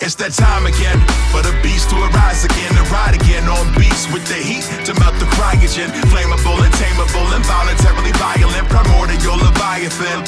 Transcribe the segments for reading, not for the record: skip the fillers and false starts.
It's that time again for the beast to arise again and ride again on beats with the heat to melt the cryogen. Flammable and tameable, involuntarily violent, primordial Leviathan.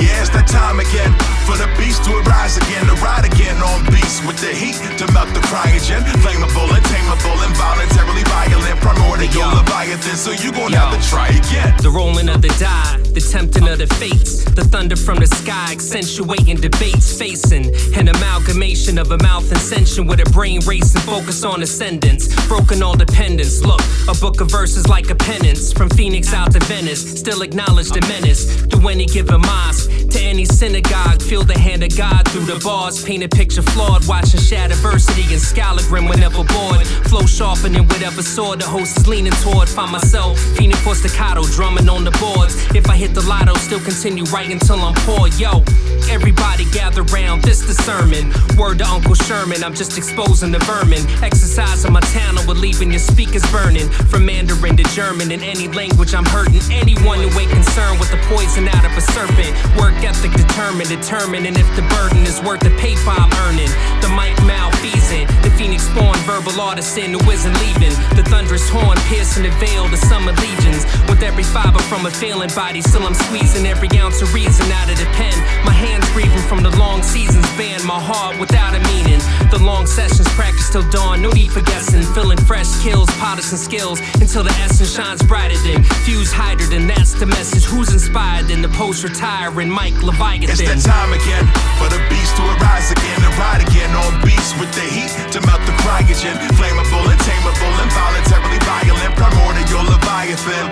Yeah, it's that time again for the beast to arise again and ride again on beats with the heat to melt the cryogen. Flammable and tameable, involuntarily violent, primordial Leviathan. So you gon' have to try again. The rolling of the die, the tempting of the fates, the thunder from the sky accentuating debates, facing an amalgamation of a mouth ascension with a brain racing, focus on ascendance, broken all dependence. Look, a book of verses like a penance, from Phoenix out to Venice, still acknowledge the menace. To any given mosque, to any synagogue, feel the hand of God through the bars, paint a picture flawed, watching Shadiversity and Scalagram whenever bored, flow sharpening whatever sword the host is leaning toward. Find myself fiending for staccato, drumming on the boards. If I hit the lotto, still continue writing till I'm poor. Yo, everybody gather round, this the sermon. Word to Uncle Sherman, I'm just exposing the vermin. Exercising my talent with leaving your speakers burning. From Mandarin to German, in any language I'm hurting anyone who ain't concerned with the poison out of a serpent. Work ethic determining if the burden is worth the paper I'm earning. The mic malfeasing, the phoenix born verbal artisan who isn't leaving. The thunderous horn piercing the veil, the summer legions. With every fiber from a failing body, still I'm squeezing every ounce of reason out of the pen. My hands grieving from the long seasons, banned my heart without a meaning. The long sessions practice till dawn, no need for guessing. Filling fresh kills, potters and skills, until the essence shines brighter than fuse hydrogen. That's the message. Who's inspired in the post-retiring Mike Leviathan? It's that time again for the beast to arise again and ride again on beats with the heat to melt the cryogen. Flammable and tameable, involuntarily violent, primordial Leviathan.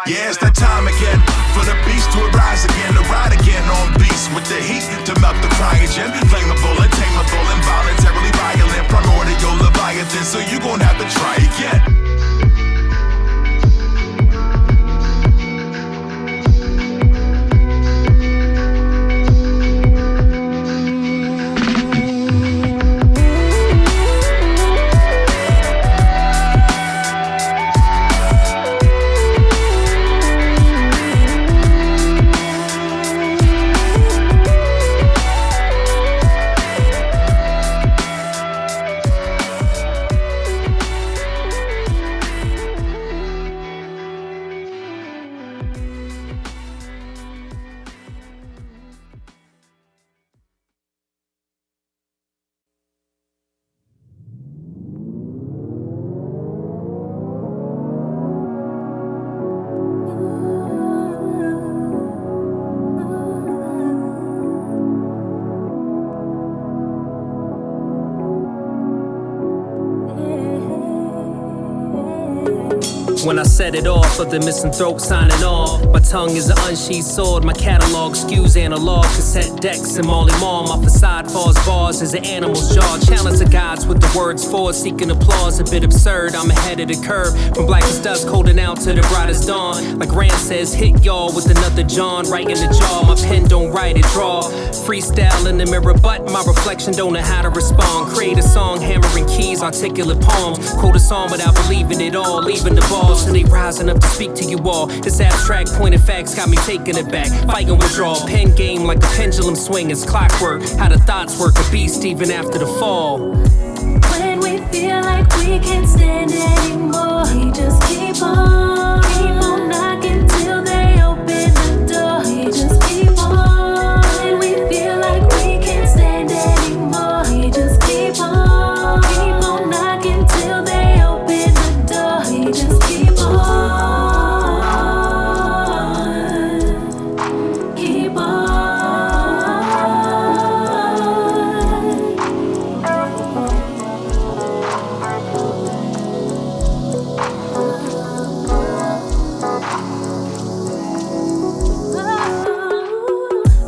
Yeah, it's that time again for the beast to arise again and ride again on beats with the heat to melt the cryogen. Flammable and tameable, involuntarily violent, primordial Leviathan. So you gon' have to try again. When I set it off of the missing throat signing off, my tongue is an unsheathed sword. My catalog skews analog, cassette decks and Molly Mall. My facade falls bars as an animal's jaw. Challenge the gods with the words for seeking applause. A bit absurd, I'm ahead of the curve. From blackest dusk holding out to the brightest dawn. Like Rand says, hit y'all with another John right in the jaw. My pen don't write it, draw. Freestyle in the mirror, but my reflection don't know how to respond. Create a song, hammering keys, articulate poems. Quote a song without believing it all, leaving the balls. And they rising up to speak to you all. This abstract pointed facts got me taking it back. Fighting withdrawal, pen game like a pendulum swing. It's clockwork, how the thoughts work. A beast even after the fall. When we feel like we can't stand anymore, we just keep on knocking till they open the door. We just keep on. When we feel like we can't stand anymore, we just keep on knocking till they open the door. We just keep on.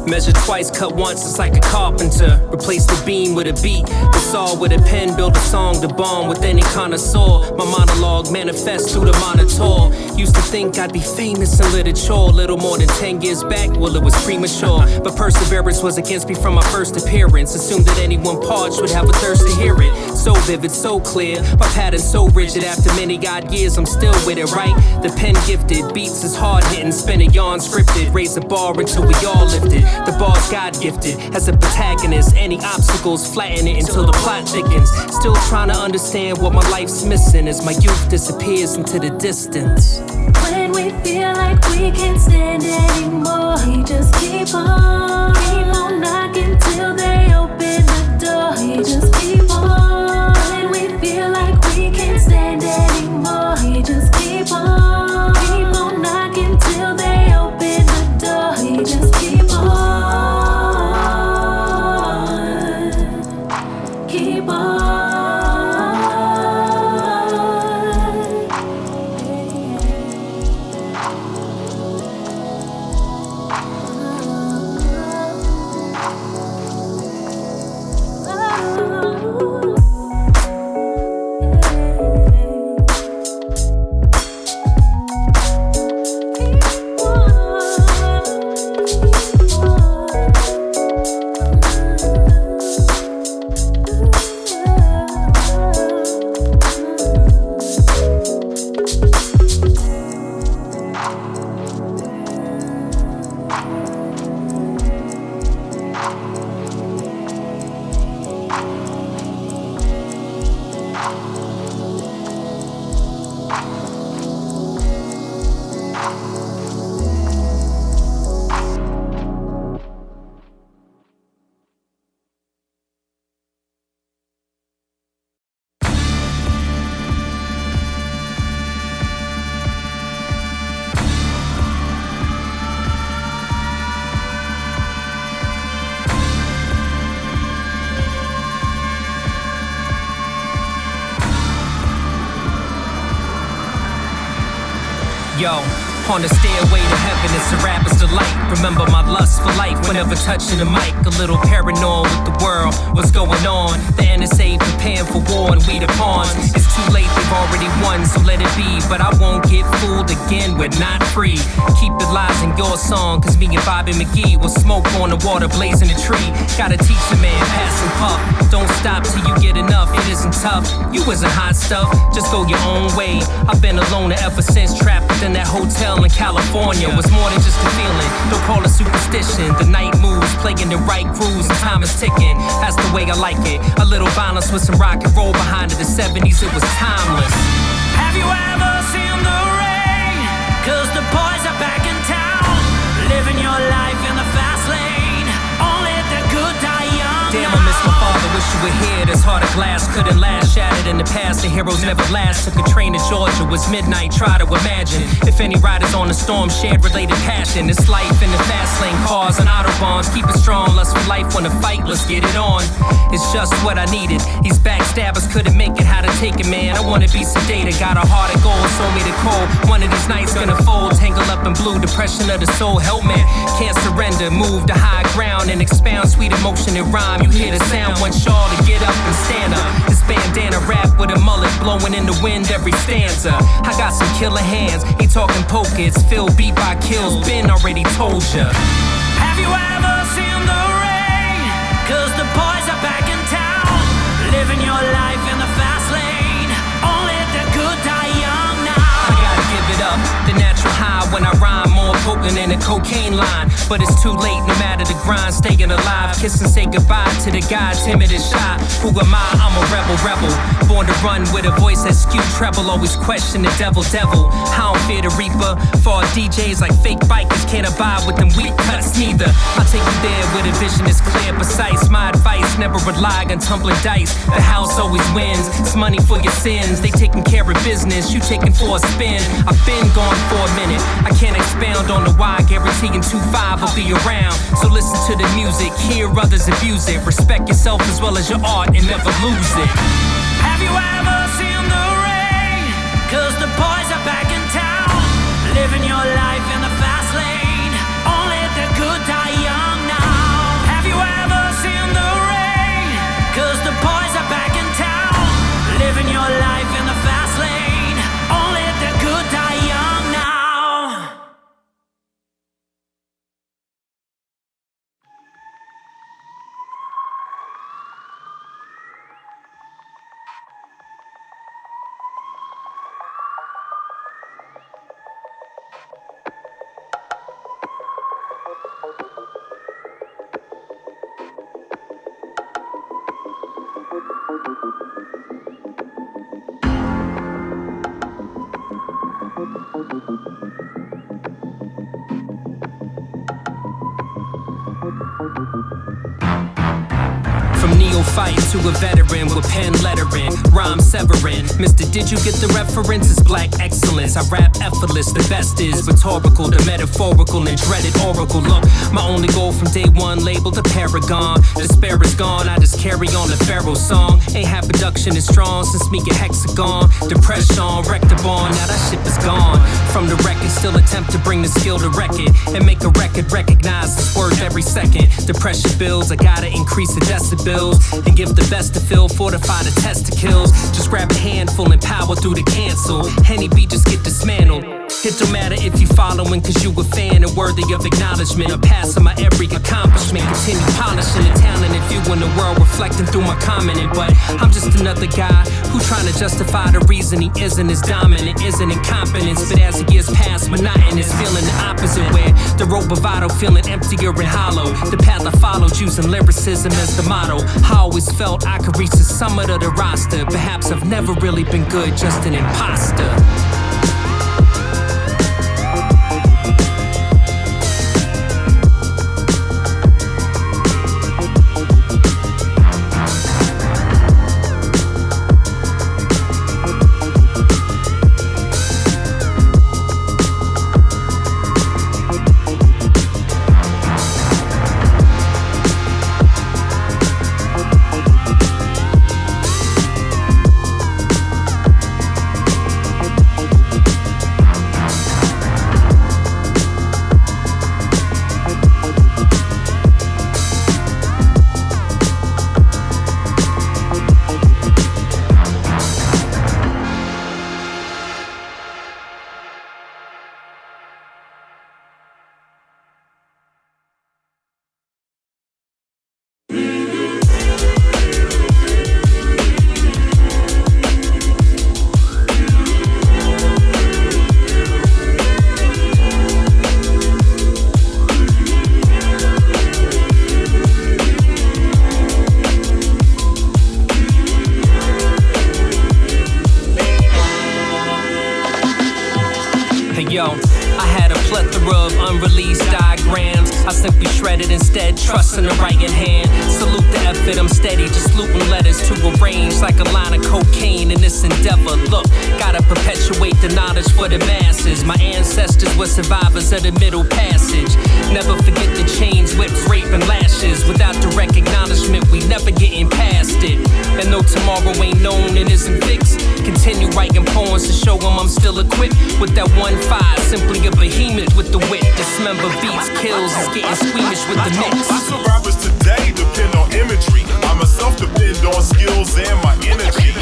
Measure twice, cut once, it's like a carpenter. Replace the beam with a beat, the saw with a pen. Build a song to bond with any connoisseur. My monologue manifests through the monitor. Used to think I'd be famous in literature. Little more than 10 years back, well it was premature. But perseverance was against me from my first appearance. Assumed that anyone parched would have a thirst to hear it. so vivid, so clear. My pattern so rigid, after many odd years, I'm still with it, right? The pen gifted, beats is hard hitting, spin a yarn scripted, raise the bar until we all lift it. The bar's God gifted, as a protagonist, any obstacles flatten it until the plot thickens. Still trying to understand what my life's missing as my youth disappears into the distance. When we feel like we can't stand anymore, we just keep on knocking till they open the door. We just keep on. When we feel like we can't stand anymore, we just keep on knocking till they open the door. We just keep on, keep on. Yo, on the stairway to heaven, it's a rapper's delight. Remember my lust for life whenever touching the mic. A little paranoid with the world, what's going on? The NSA preparing for war and we the pawns. It's too late, they've already won, so let it be. But I won't get fooled again, we're not free. Keep the lies in your song, cause me and Bobby McGee will smoke on the water, blazing a tree. Gotta teach a man, pass and puff. Don't stop till you get enough, it isn't tough. You isn't hot stuff, just go your own way. I've been a loner ever since, trapped within that hotel in California. Was more than just a feeling, don't call it superstition. The night moves, playing the right grooves and time is ticking. That's the way I like it, a little violence with some rock and roll behind it. The 70s, it was timeless. Have you ever seen the rain? Cause the boys are back in town, living your life in the fast lane. Only the good die young. Damn, I miss my father, wish you were here. This heart of glass couldn't last, shattered in the past. The heroes never last. Took a train to Georgia, was midnight, try to imagine if any riders on the storm shared related passion. It's life in the fast lane, cars and autobahns. Keep it strong, lust for life, wanna fight, let's get it on. It's just what I needed. These backstabbers couldn't make it, how to take it, man. I wanna be sedated, got a heart of gold, sold me the cold. One of these nights gonna fold, tangle up in blue, depression of the soul. Help me, can't surrender, move to high ground and expound sweet emotion and rhyme. You hear the sound, one shawl to get up and stand up. This bandana rap with a mullet blowing in the wind every stanza. I got some killer hands, ain't talking poker, it's Phill beat by Kils, Ben already told ya. Have you ever seen the rain? Cause the boys are back in town, living your life in the fast lane. Only the good die young now. I gotta give it up, the natural high when I rhyme, more potent than a cocaine line. But it's too late, no matter the grind, staying alive. Kiss and say goodbye to the guy, timid and shy. Who am I? I'm a rebel. Born to run with a voice that skewed treble. Always question the devil. I don't fear the reaper. For our DJs like fake bikers, can't abide with them weak cuts neither. I'll take you there where the vision is clear, precise. My advice, never rely on tumbling dice. The house always wins, it's money for your sins. They taking care of business, you taking for a spin. I've been gone for a minute, I can't expound on the why. Guaranteeing 2-5 will be around. So listen to the music, hear others abuse it. Respect yourself as well as your art and never lose it. Have you ever seen the rain? Cause the boys are back in town, living your life in the fast lane. Only the good die young now. Have you ever seen the rain? Cause the boys are back in town, living your life in the fast lane. Only the good die young now. From neophyte to a veteran with pen lettering, rhyme severing. Mr. Did you get the reference? It's black excellence. I rap effortless, the best is rhetorical, the metaphorical and dreaded oracle. Look, my only goal from day one, labeled a paragon. Despair is gone, I just carry on the Pharaoh song. Ain't had production is strong since me get hexagon. Depression, rectabon, now that ship is gone. From the record, still attempt to bring the skill to record and make a record recognize its worth every second. Depression builds, I gotta increase the decibels and give the best to Phill, fortify the testicles. Just grab a handful and power through the cancel. Henny B just get dismantled. It don't matter if you following cause you a fan and worthy of acknowledgement. I'm passing my every accomplishment, continue polishing the talent and viewing the world reflecting through my commenting. But I'm just another guy who trying to justify the reason he isn't as dominant, isn't incompetence. But as the years pass, monotonous, feeling the opposite, where the rope bravado feeling emptier and hollow. The path I followed using lyricism as the motto. I always felt I could reach the summit of the roster. Perhaps I've never really been good, just an imposter. Yo, I had a plethora of unreleased diagrams. I simply shredded instead, trusting the right in hand. Salute the effort, I'm steady, just looping letters to arrange like a line of cocaine in this endeavor. Look, gotta perpetuate the knowledge for the masses. My ancestors were survivors of the Middle Passage. Never forget the chains, whips, rape, and lashes. Without direct acknowledgement, we never getting past it. And though tomorrow ain't known and isn't fixed, continue writing poems to show them I'm still equipped with that 1-5. Simply a behemoth with the wit. Dismember beats, kills, is getting squeamish with the mix. Lots of rappers today depend on imagery. I myself depend on skills and my energy.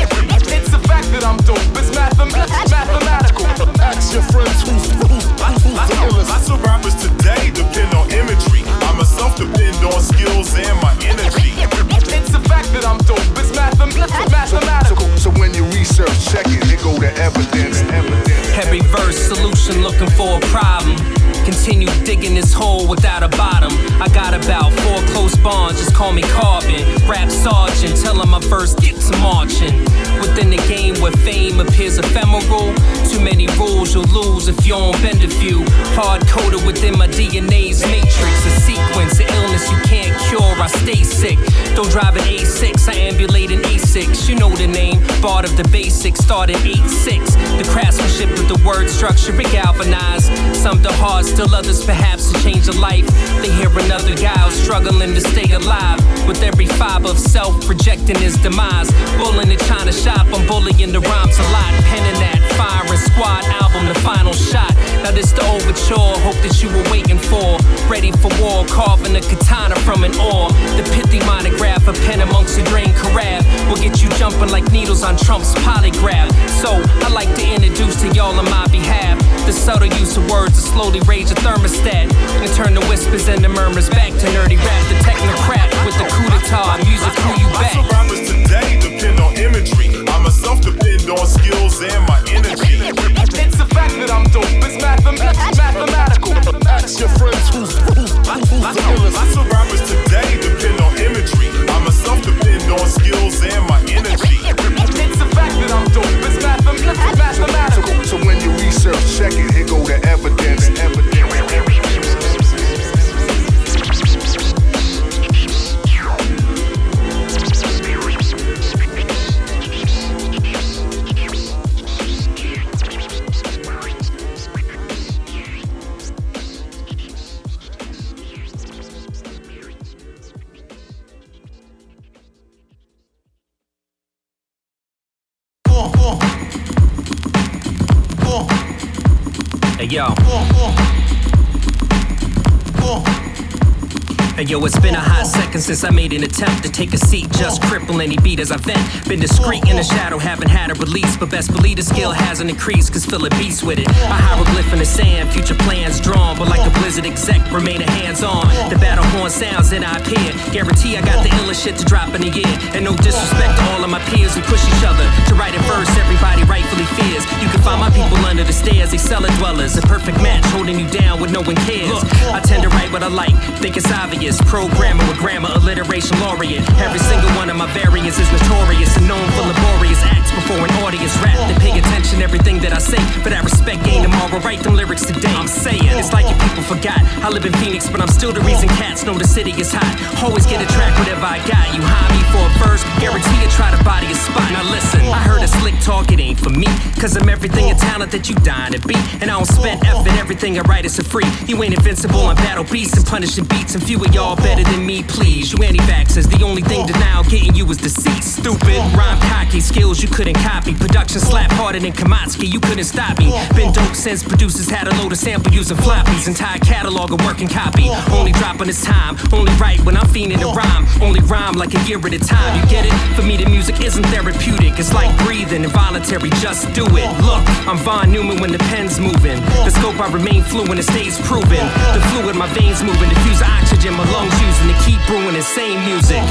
It's the fact that I'm dope, it's mathematical. Ask your friends who's the illest. Lots of rappers today depend on imagery. I myself depend on skills and my energy. It's the fact that I'm dope, it's mathematical. So when you research, check it, it go to evidence. Every verse, solution looking for a problem. Continue digging this hole without a bottom. I got about 4 close bonds, just call me Carbon. Rap sergeant, tell him I first get to marching. Within the game where fame appears ephemeral, too many rules you'll lose if you don't bend a few. Hard-coded within my DNA's matrix, a sequence, an illness you can't cure, I stay sick. Don't drive an A6, I ambulate an A6. You know the name, bard of the basics, started 8-6. The craftsmanship of the word structure, it galvanized. Some the hard, still others perhaps to change a life. They hear another guy who's struggling to stay alive, with every fiber of self projecting his demise. Bullying the China shop, I'm bullying the rhymes a lot. Penning that Fire and Squad album, the final shot. Now this the overture, hope that you were waiting for. Ready for war, carving a katana from an oar. The pithy monograph, a pen amongst a drain carafe will get you jumping like needles on Trump's polygraph. So I like to introduce to y'all on my behalf the subtle use of words to slowly raise a thermostat and turn the whispers and the murmurs back to nerdy rap. The technocrat with the coup d'etat, music who you back. Lots of rappers today depend on imagery. I myself depend on skills and my energy. It's the fact that I'm dope, it's mathematical. Ask your friends who's the illest. Lots of rappers today depend on imagery. I myself depend on skills and my energy. It's the fact that I'm dope, it's mathematical. So when you research, check it, yo. Hey yo, it's been a hot second since I made an attempt to take a seat, just cripple any beat as I vent. Been discreet in the shadow, haven't had a release, but best believe the skill hasn't increased, cause Phill a beast with it. A hieroglyph in the sand, future plans drawn, but like a Blizzard exec, remaining hands on. The battle horn sounds and I appear, guarantee I got the illest shit to drop in a year. And no disrespect to all of my peers, we push each other to write it first, everybody rightfully fears. You can find my people under the stairs, they cellar dwellers, a perfect match, holding you down when no one cares. I tend to write what I like, think it's obvious. Programmer with grammar, alliteration laureate. Every single one of my variants is notorious and known for laborious acts before an audience. Rap to pay attention to everything that I say, but I respect gain tomorrow. Write them lyrics today. I'm saying it's like you people forgot I live in Phoenix, but I'm still the reason cats know the city is hot. Always get a track whatever I got. You hire me for a verse, guarantee you try to body a spot. Now listen, I heard a slick talk, it ain't for me, cause I'm everything a talent that you dying to be. And I don't spend effort, everything I write is for free. You ain't invincible on battle beats and punishing beats, and few of y'all better than me, please. You anti-vaxxers, the only thing denial getting you is deceit. Stupid, rhyme cocky, skills you couldn't copy. Production slap harder than Kamatsky, you couldn't stop me. Been dope since producers had a load of sample using floppies. Entire catalog of working copy, only dropping this time. Only write when I'm fiending to rhyme. Only rhyme like a year at a time, you get it? For me the music isn't therapeutic, it's like breathing, involuntary, just do it. Look, I'm Von Neumann when the pen's moving. The scope I remain fluent, it stays proven. The fluid my veins moving, diffuse oxygen my lungs using to keep brewing insane music.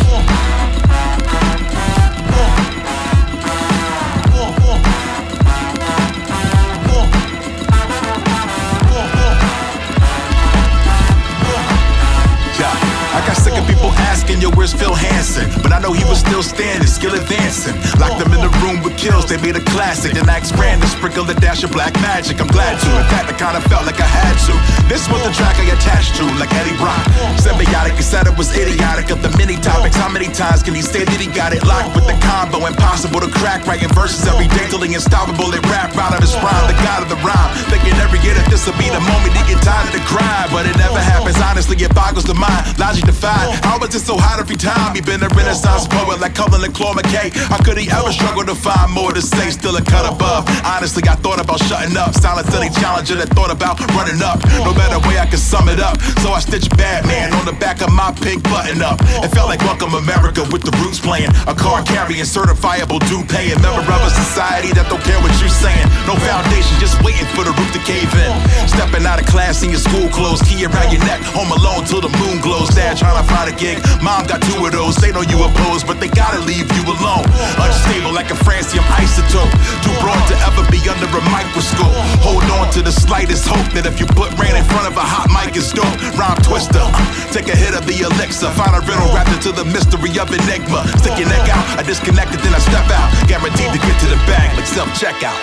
I got sick of people asking, yo, where's Phill Harmonix? But I know he was still standing, skill advancing. Locked them in the room with Kils, they made a classic. Then asked Brandon, sprinkle a dash of black magic. I'm glad to, in fact, I kinda felt like I had to. This was the track I attached to, like Eddie Rock. Symbiotic, he said it was idiotic. Of the many topics, how many times can he say that he got it locked with the combo? Impossible to crack, writing verses every day till he unstoppable. They rap out of his prime, the god of the rhyme. Thinking every year that this'll be the moment he get tired of the grind. But it never happens, honestly, it boggles the mind. Logic defied, how is it so hot every time? He been a renaissance poet like Cullen and Claude McKay. How could he ever struggle to find more to say? Still a cut above. Honestly, I thought about shutting up. Silence any challenger that thought about running up. No better way I could sum it up. So I stitched Batman on the back of my pink button up. It felt like Welcome America with the Roots playing. A car carrying certifiable due paying. Member of a society that don't care what you're saying. No foundation, just waiting for the roof to cave in. Stepping out of class in your school clothes. Key around your neck, home alone till the moon glows. Dad trying to find a gig, mom got two of those. They know you oppose, but they gotta leave you alone. Unstable like a francium isotope. Too broad to ever be under a microscope. Hold on to the slightest hope that if you put rain in front of a hot mic, it's dope. Rhyme twister, take a hit of the elixir. Find a riddle wrapped into the mystery of enigma. Stick your neck out, I disconnect it, then I step out. Guaranteed to get to the bag like self-checkout.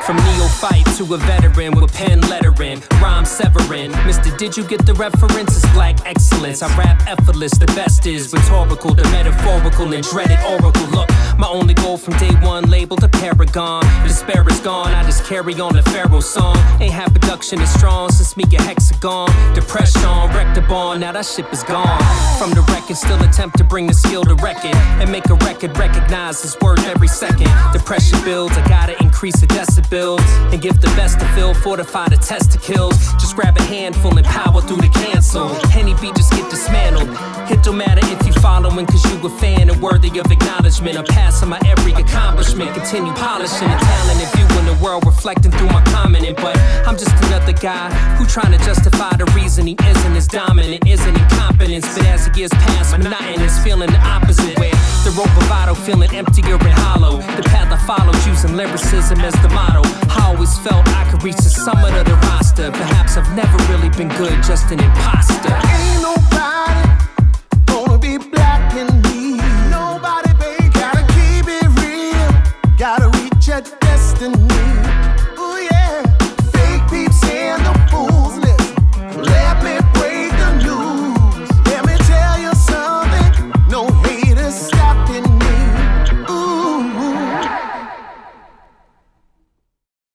From neophyte to a veteran with pen lettering, rhyme severing. Mr. Did you get the reference? It's black excellence. I rap effortless, the best is rhetorical, the metaphorical and dreaded oracle. Look, my only goal from day one, labeled a paragon. Despair is gone, I just carry on the pharaoh song. Ain't had production as strong since me a hexagon. Depression, wrecked the bond, now that ship is gone. From the record, still attempt to bring the skill to record and make a record recognize its worth every second. Depression builds, I gotta increase the decibels and give the best to Phill, fortify the testicles. Just grab a handful and power through the cancel. Any beat just get dismantled. It don't matter if you following cause you a fan and worthy of acknowledgement. I'm passing my every accomplishment, continue polishing the talent and viewing the world reflecting through my commenting. But I'm just another guy who trying to justify the reason he isn't as dominant, isn't incompetence. But as the years pass, monotonous, feeling the opposite where the rope bravado feeling emptier and hollow. The path I followed using lyricism as the motto. I always felt I could reach the summit of the roster. Perhaps I've never really been good, just an imposter. Ain't nobody